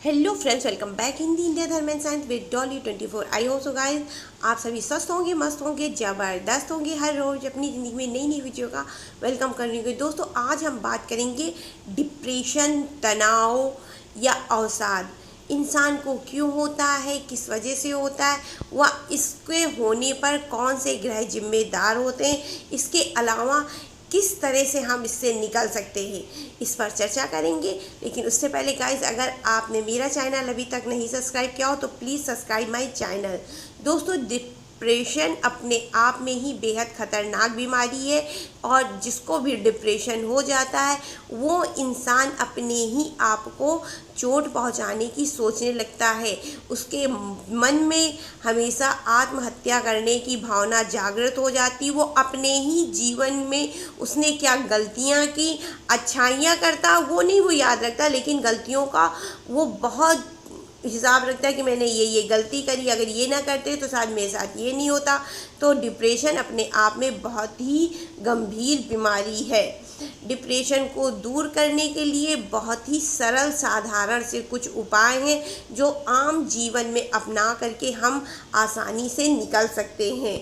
Hello friends, welcome back Hindi India Dharm and science with Dolly 24। I hope so guys आप सभी स्वस्थ होंगे, मस्त होंगे, ज़बरदस्त होंगे। हर रोज़ अपनी ज़िंदगी में नई नई वीडियो का वेलकम करने के दोस्तों आज हम बात करेंगे डिप्रेशन, तनाव या अवसाद इंसान को क्यों होता है, किस वजह से होता है, व इसके होने पर कौन से ग्रह जिम्मेदार होते हैं, इसके अलावा किस तरह से हम इससे निकल सकते हैं, इस पर चर्चा करेंगे। लेकिन उससे पहले गाइस, अगर आपने मेरा चैनल अभी तक नहीं सब्सक्राइब किया हो तो प्लीज़ सब्सक्राइब माय चैनल। दोस्तों, डिप्रेशन अपने आप में ही बेहद ख़तरनाक बीमारी है और जिसको भी डिप्रेशन हो जाता है वो इंसान अपने ही आप को चोट पहुंचाने की सोचने लगता है। उसके मन में हमेशा आत्महत्या करने की भावना जागृत हो जाती। वो अपने ही जीवन में उसने क्या गलतियां की, अच्छाइयां करता वो नहीं वो याद रखता, लेकिन गलतियों का वो बहुत हिसाब रखता है कि मैंने ये गलती करी, अगर ये ना करते तो शायद मेरे साथ ये नहीं होता। तो डिप्रेशन अपने आप में बहुत ही गंभीर बीमारी है। डिप्रेशन को दूर करने के लिए बहुत ही सरल साधारण से कुछ उपाय हैं जो आम जीवन में अपना करके हम आसानी से निकल सकते हैं।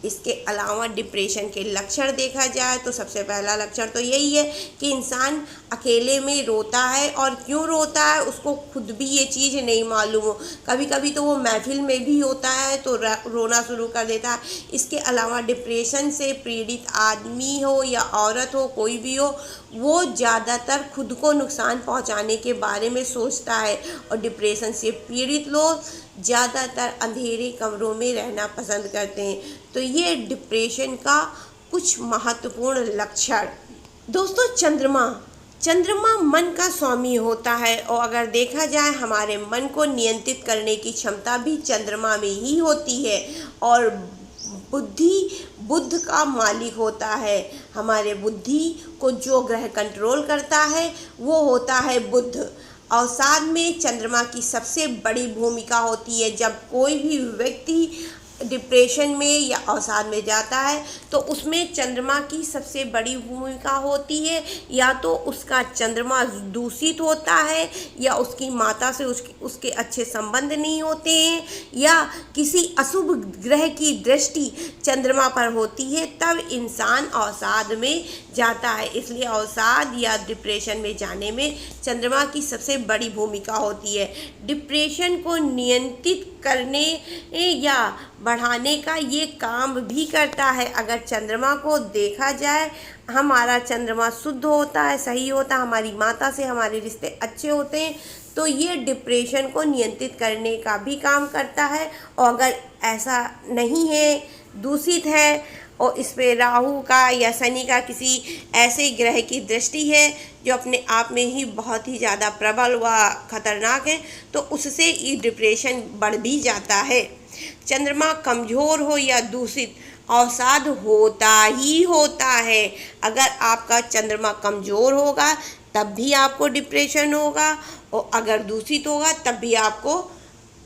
इसके अलावा डिप्रेशन के लक्षण देखा जाए तो सबसे पहला लक्षण तो यही है कि इंसान अकेले में रोता है, और क्यों रोता है उसको खुद भी ये चीज़ नहीं मालूम हो। कभी कभी तो वो महफिल में भी होता है तो रोना शुरू कर देता है। इसके अलावा डिप्रेशन से पीड़ित आदमी हो या औरत हो, कोई भी हो, वो ज़्यादातर खुद को नुकसान पहुंचाने के बारे में सोचता है। और डिप्रेशन से पीड़ित लोग ज़्यादातर अंधेरे कमरों में रहना पसंद करते हैं। तो ये डिप्रेशन का कुछ महत्वपूर्ण लक्षण। दोस्तों, चंद्रमा मन का स्वामी होता है, और अगर देखा जाए हमारे मन को नियंत्रित करने की क्षमता भी चंद्रमा में ही होती है। और बुद्ध का मालिक होता है। हमारे बुद्धि को जो ग्रह कंट्रोल करता है वो होता है बुध। अवसाद में चंद्रमा की सबसे बड़ी भूमिका होती है। जब कोई भी व्यक्ति डिप्रेशन में या अवसाद में जाता है तो उसमें चंद्रमा की सबसे बड़ी भूमिका होती है। या तो उसका चंद्रमा दूषित होता है, या उसकी माता से उसके अच्छे संबंध नहीं होते हैं, या किसी अशुभ ग्रह की दृष्टि चंद्रमा पर होती है, तब इंसान अवसाद में जाता है। इसलिए अवसाद या डिप्रेशन में जाने में चंद्रमा की सबसे बड़ी भूमिका होती है। डिप्रेशन को नियंत्रित करने या बढ़ाने का ये काम भी करता है। अगर चंद्रमा को देखा जाए, हमारा चंद्रमा शुद्ध होता है, सही होता है, हमारी माता से हमारे रिश्ते अच्छे होते हैं, तो ये डिप्रेशन को नियंत्रित करने का भी काम करता है। और अगर ऐसा नहीं है, दूषित है, और इस पे राहु का या शनि का किसी ऐसे ग्रह की दृष्टि है जो अपने आप में ही बहुत ही ज़्यादा प्रबल व खतरनाक है, तो उससे ये डिप्रेशन बढ़ भी जाता है। चंद्रमा कमज़ोर हो या दूषित, अवसाद होता ही होता है। अगर आपका चंद्रमा कमज़ोर होगा तब भी आपको डिप्रेशन होगा, और अगर दूषित होगा तब भी आपको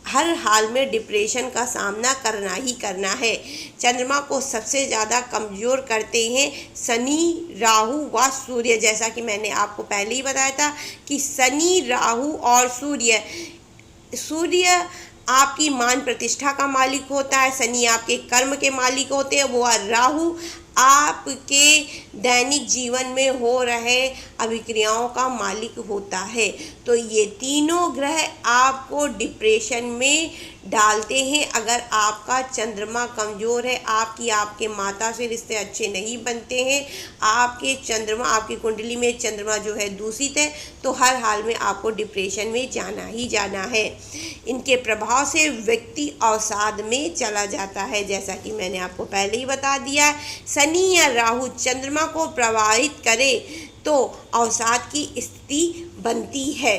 हर हाल में डिप्रेशन का सामना करना ही करना है। चंद्रमा को सबसे ज़्यादा कमज़ोर करते हैं शनि, राहु व सूर्य। जैसा कि मैंने आपको पहले ही बताया था कि शनि, राहु और सूर्य आपकी मान प्रतिष्ठा का मालिक होता है, शनि आपके कर्म के मालिक होते हैं, वो राहु आपके दैनिक जीवन में हो रहे अभिक्रियाओं का मालिक होता है। तो ये तीनों ग्रह आपको डिप्रेशन में डालते हैं। अगर आपका चंद्रमा कमज़ोर है, आपके माता से रिश्ते अच्छे नहीं बनते हैं, आपकी कुंडली में चंद्रमा जो है दूषित है, तो हर हाल में आपको डिप्रेशन में जाना ही जाना है। इनके प्रभाव से व्यक्ति अवसाद में चला जाता है। जैसा कि मैंने आपको पहले ही बता दिया, शनि या राहु चंद्रमा को प्रभावित करे तो अवसाद की स्थिति बनती है।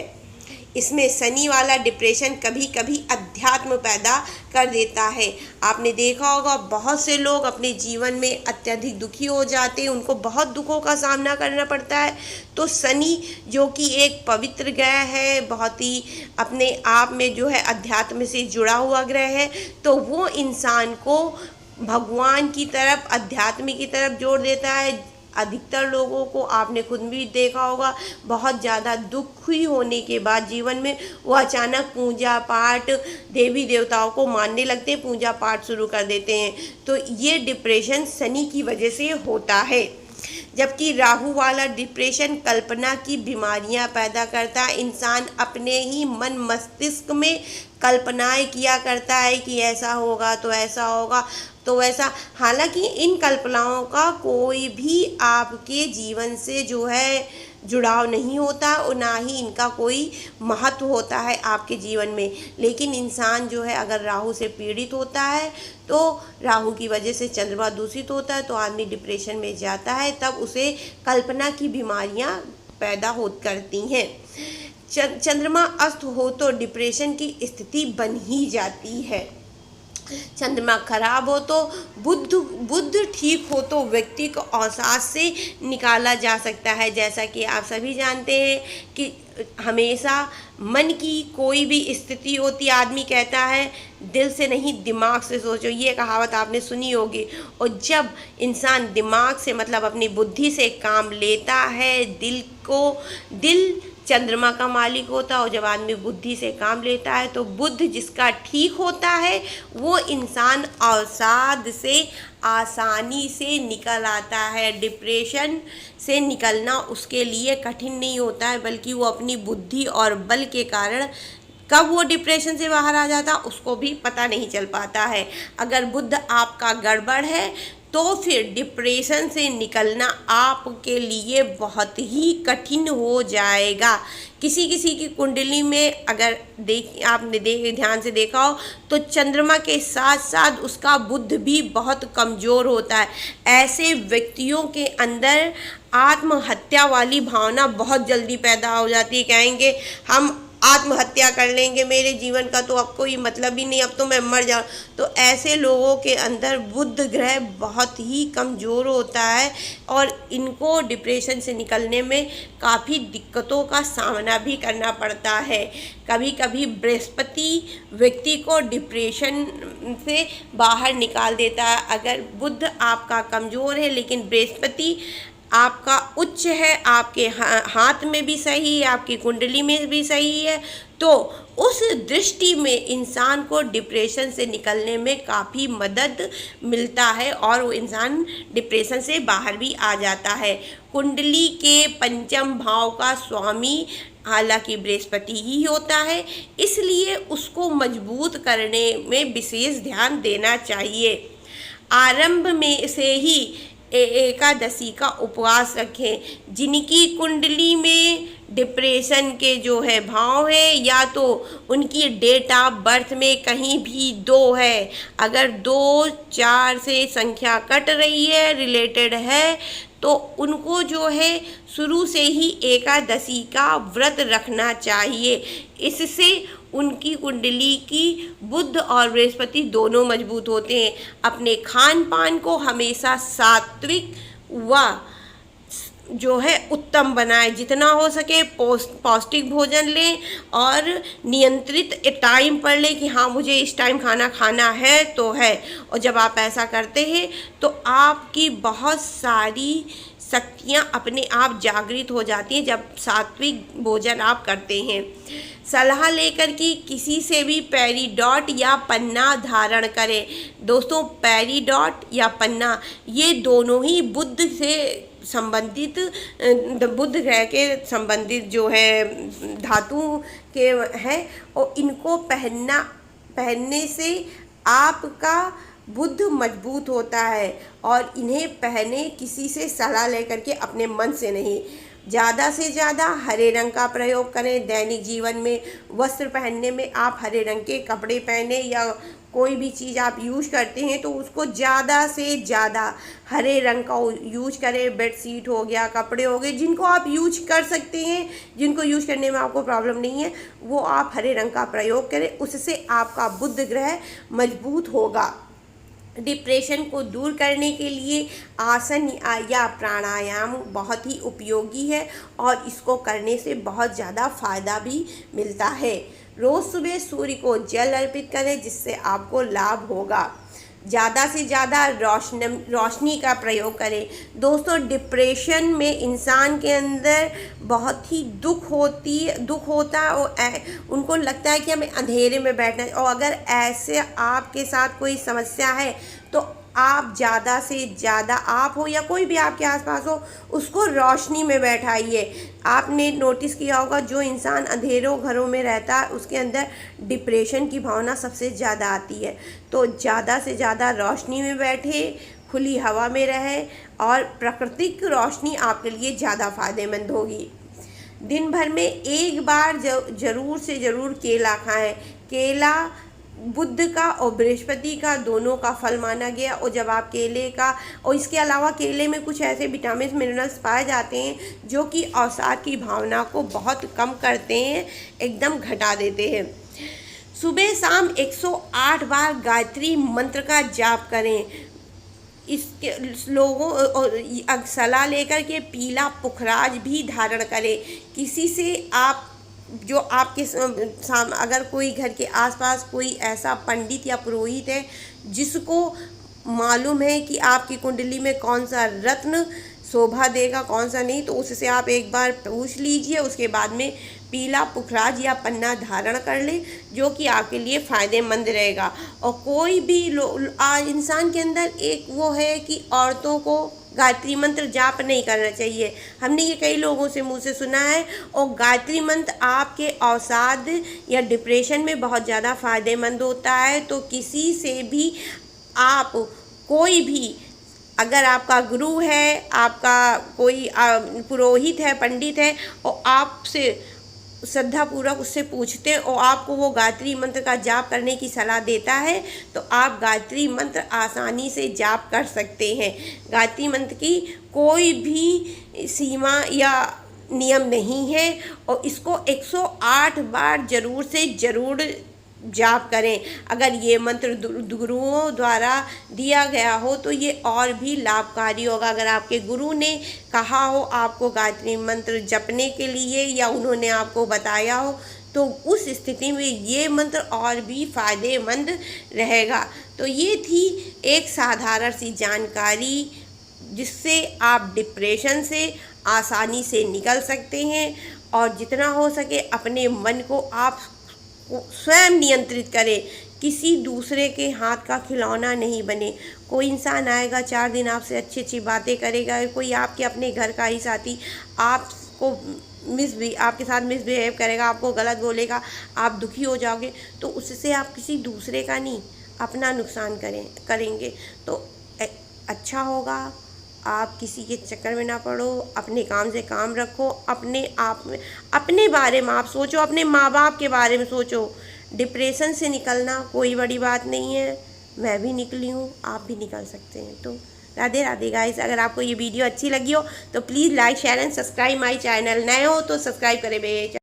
इसमें शनि वाला डिप्रेशन कभी कभी अध्यात्म पैदा कर देता है। आपने देखा होगा बहुत से लोग अपने जीवन में अत्यधिक दुखी हो जाते हैं, उनको बहुत दुखों का सामना करना पड़ता है। तो शनि जो कि एक पवित्र ग्रह है, बहुत ही अपने आप में जो है अध्यात्म से जुड़ा हुआ ग्रह है, तो वो इंसान को भगवान की तरफ, अध्यात्म की तरफ जोड़ देता है। अधिकतर लोगों को आपने खुद भी देखा होगा, बहुत ज़्यादा दुखी होने के बाद जीवन में वो अचानक पूजा पाठ, देवी देवताओं को मानने लगते हैं, पूजा पाठ शुरू कर देते हैं। तो ये डिप्रेशन शनि की वजह से होता है। जबकि राहु वाला डिप्रेशन कल्पना की बीमारियां पैदा करता है। इंसान अपने ही मन मस्तिष्क में कल्पनाएं किया करता है कि ऐसा होगा तो ऐसा होगा तो वैसा। हालांकि इन कल्पनाओं का कोई भी आपके जीवन से जो है जुड़ाव नहीं होता और ना ही इनका कोई महत्व होता है आपके जीवन में। लेकिन इंसान जो है अगर राहु से पीड़ित होता है तो राहु की वजह से चंद्रमा दूषित होता है तो आदमी डिप्रेशन में जाता है, तब उसे कल्पना की बीमारियां पैदा हो करती हैं। चंद्रमा अस्त हो तो डिप्रेशन की स्थिति बन ही जाती है। चंद्रमा खराब हो तो बुध ठीक हो तो व्यक्ति को अवसाद से निकाला जा सकता है। जैसा कि आप सभी जानते हैं कि हमेशा मन की कोई भी स्थिति होती, आदमी कहता है दिल से नहीं दिमाग से सोचो, ये कहावत आपने सुनी होगी। और जब इंसान दिमाग से मतलब अपनी बुद्धि से काम लेता है, दिल चंद्रमा का मालिक होता है, और जब आदमी बुद्धि से काम लेता है तो बुध जिसका ठीक होता है वो इंसान अवसाद से आसानी से निकल आता है। डिप्रेशन से निकलना उसके लिए कठिन नहीं होता है, बल्कि वो अपनी बुद्धि और बल के कारण कब वो डिप्रेशन से बाहर आ जाता उसको भी पता नहीं चल पाता है। अगर बुध आपका गड़बड़ है तो फिर डिप्रेशन से निकलना आपके लिए बहुत ही कठिन हो जाएगा। किसी किसी की कुंडली में अगर आपने ध्यान से देखा हो तो चंद्रमा के साथ साथ उसका बुध भी बहुत कमज़ोर होता है। ऐसे व्यक्तियों के अंदर आत्महत्या वाली भावना बहुत जल्दी पैदा हो जाती है। कहेंगे हम आत्महत्या कर लेंगे, मेरे जीवन का तो अब कोई मतलब ही नहीं, अब तो मैं मर जाऊँ। तो ऐसे लोगों के अंदर बुध ग्रह बहुत ही कमज़ोर होता है और इनको डिप्रेशन से निकलने में काफ़ी दिक्कतों का सामना भी करना पड़ता है। कभी कभी बृहस्पति व्यक्ति को डिप्रेशन से बाहर निकाल देता है। अगर बुध आपका कमज़ोर है लेकिन बृहस्पति आपका उच्च है, आपके हाथ में भी सही है, आपकी कुंडली में भी सही है, तो उस दृष्टि में इंसान को डिप्रेशन से निकलने में काफ़ी मदद मिलता है और वो इंसान डिप्रेशन से बाहर भी आ जाता है। कुंडली के पंचम भाव का स्वामी हालांकि बृहस्पति ही होता है, इसलिए उसको मजबूत करने में विशेष ध्यान देना चाहिए। आरंभ में से ही एकादशी का उपवास रखें। जिनकी कुंडली में डिप्रेशन के जो है भाव है, या तो उनकी डेट ऑफ बर्थ में कहीं भी 2 है, अगर 2, 4 से संख्या कट रही है, रिलेटेड है, तो उनको जो है शुरू से ही एकादशी का व्रत रखना चाहिए। इससे उनकी कुंडली की बुध और बृहस्पति दोनों मजबूत होते हैं। अपने खान पान को हमेशा सात्विक व जो है उत्तम बनाएं, जितना हो सके पौष्टिक भोजन लें और नियंत्रित टाइम पर लें कि हाँ मुझे इस टाइम खाना खाना है तो है। और जब आप ऐसा करते हैं तो आपकी बहुत सारी शक्तियाँ अपने आप जागृत हो जाती हैं जब सात्विक भोजन आप करते हैं। सलाह लेकर कि किसी से भी पेरिडॉट या पन्ना धारण करें। दोस्तों पेरिडॉट या पन्ना ये दोनों ही बुध से संबंधित, बुध ग्रह के संबंधित जो है धातु के हैं, और इनको पहनने से आपका बुध मजबूत होता है। और इन्हें पहने किसी से सलाह लेकर के, अपने मन से नहीं। ज़्यादा से ज़्यादा हरे रंग का प्रयोग करें। दैनिक जीवन में वस्त्र पहनने में आप हरे रंग के कपड़े पहने या कोई भी चीज़ आप यूज करते हैं तो उसको ज़्यादा से ज़्यादा हरे रंग का यूज करें। बेडशीट हो गया, कपड़े हो गए, जिनको आप यूज कर सकते हैं, जिनको यूज करने में आपको प्रॉब्लम नहीं है, वो आप हरे रंग का प्रयोग करें। उससे आपका बुध ग्रह मजबूत होगा। डिप्रेशन को दूर करने के लिए आसन या प्राणायाम बहुत ही उपयोगी है और इसको करने से बहुत ज़्यादा फायदा भी मिलता है। रोज़ सुबह सूर्य को जल अर्पित करें जिससे आपको लाभ होगा। ज़्यादा से ज़्यादा रोशनी का प्रयोग करें। दोस्तों, डिप्रेशन में इंसान के अंदर बहुत ही दुख होता है और उनको लगता है कि हमें अंधेरे में बैठना है। और अगर ऐसे आपके साथ कोई समस्या है तो आप ज़्यादा से ज़्यादा, आप हो या कोई भी आपके आसपास हो, उसको रोशनी में बैठाइए। आपने नोटिस किया होगा, जो इंसान अंधेरों घरों में रहता है उसके अंदर डिप्रेशन की भावना सबसे ज़्यादा आती है। तो ज़्यादा से ज़्यादा रोशनी में बैठे, खुली हवा में रहे और प्राकृतिक रोशनी आपके लिए ज़्यादा फ़ायदेमंद होगी। दिन भर में एक बार ज़रूर से ज़रूर केला खाएं। केला बुध का और बृहस्पति का दोनों का फल माना गया। और जब आप केले का, और इसके अलावा केले में कुछ ऐसे विटामिन मिनरल्स पाए जाते हैं जो कि अवसाद की भावना को बहुत कम करते हैं, एकदम घटा देते हैं। सुबह शाम 108 बार गायत्री मंत्र का जाप करें। इसके लोगों सलाह लेकर के पीला पुखराज भी धारण करें। किसी से आप जो आपके अगर कोई घर के आसपास कोई ऐसा पंडित या पुरोहित है जिसको मालूम है कि आपकी कुंडली में कौन सा रत्न शोभा देगा, कौन सा नहीं, तो उससे आप एक बार पूछ लीजिए। उसके बाद में पीला पुखराज या पन्ना धारण कर ले, जो कि आपके लिए फ़ायदेमंद रहेगा। और कोई भी इंसान के अंदर एक वो है कि औरतों को गायत्री मंत्र जाप नहीं करना चाहिए। हमने ये कई लोगों से मुँह से सुना है। और गायत्री मंत्र आपके अवसाद या डिप्रेशन में बहुत ज़्यादा फ़ायदेमंद होता है। तो किसी से भी आप, कोई भी, अगर आपका गुरु है, आपका कोई पुरोहित है, पंडित है, और आपसे श्रद्धापूर्वक उससे पूछते हैं और आपको वो गायत्री मंत्र का जाप करने की सलाह देता है, तो आप गायत्री मंत्र आसानी से जाप कर सकते हैं। गायत्री मंत्र की कोई भी सीमा या नियम नहीं है और इसको 108 बार ज़रूर से ज़रूर जाप करें। अगर ये मंत्र गुरुओं द्वारा दिया गया हो तो ये और भी लाभकारी होगा। अगर आपके गुरु ने कहा हो आपको गायत्री मंत्र जपने के लिए या उन्होंने आपको बताया हो, तो उस स्थिति में ये मंत्र और भी फ़ायदेमंद रहेगा। तो ये थी एक साधारण सी जानकारी जिससे आप डिप्रेशन से आसानी से निकल सकते हैं। और जितना हो सके अपने मन को आप स्वयं नियंत्रित करें। किसी दूसरे के हाथ का खिलौना नहीं बने। कोई इंसान आएगा 4 दिन आपसे अच्छी अच्छी बातें करेगा, कोई आपके अपने घर का ही साथी आपको आपके साथ मिसबिहेव करेगा, आपको गलत बोलेगा, आप दुखी हो जाओगे, तो उससे आप किसी दूसरे का नहीं, अपना नुकसान करेंगे। तो अच्छा होगा आप किसी के चक्कर में ना पड़ो, अपने काम से काम रखो, अपने आप में, अपने बारे में आप सोचो, अपने माँ बाप के बारे में सोचो। डिप्रेशन से निकलना कोई बड़ी बात नहीं है, मैं भी निकली हूँ, आप भी निकल सकते हैं। तो राधे राधे गाइस। अगर आपको ये वीडियो अच्छी लगी हो तो please like share and subscribe my channel. नए हो तो सब्सक्राइब करें।